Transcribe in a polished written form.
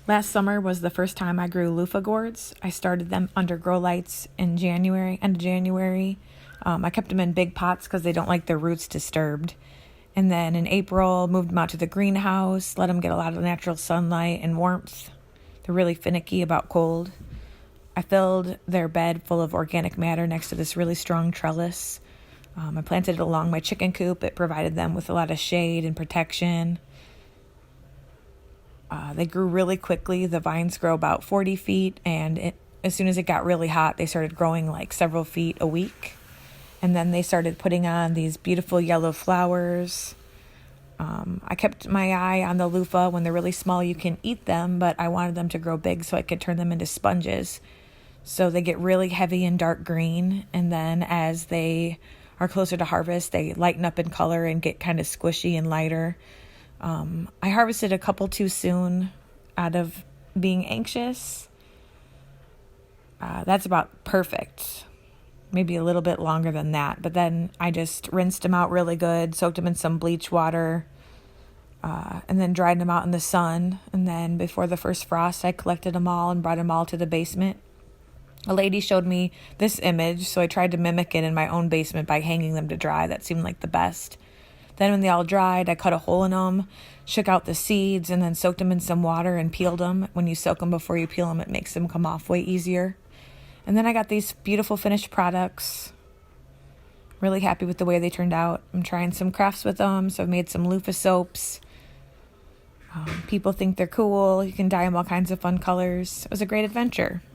Last summer was the first time I grew loofah gourds. I started them under grow lights in January, end of January. I kept them in big pots because they don't like their roots disturbed. And then in April, moved them out to the greenhouse, let them get a lot of natural sunlight and warmth. They're really finicky about cold. I filled their bed full of organic matter next to this really strong trellis. I planted it along my chicken coop. It provided them with a lot of shade and protection. They grew really quickly. The vines grow about 40 feet, and as soon as it got really hot, they started growing like several feet a week. And then they started putting on these beautiful yellow flowers. I kept my eye on the loofah. When they're really small, you can eat them, but I wanted them to grow big so I could turn them into sponges. So they get really heavy and dark green, and then as they are closer to harvest, they lighten up in color and get kind of squishy and lighter. I harvested a couple too soon out of being anxious. That's about perfect. Maybe a little bit longer than that. But then I just rinsed them out really good, soaked them in some bleach water, and then dried them out in the sun. And then before the first frost, I collected them all and brought them all to the basement. A lady showed me this image, so I tried to mimic it in my own basement by hanging them to dry. That seemed like the best. Then when they all dried, I cut a hole in them, shook out the seeds, and then soaked them in some water and peeled them. When you soak them before you peel them, it makes them come off way easier. And then I got these beautiful finished products. Really happy with the way they turned out. I'm trying some crafts with them, so I've made some loofah soaps. People think they're cool. You can dye them all kinds of fun colors. It was a great adventure.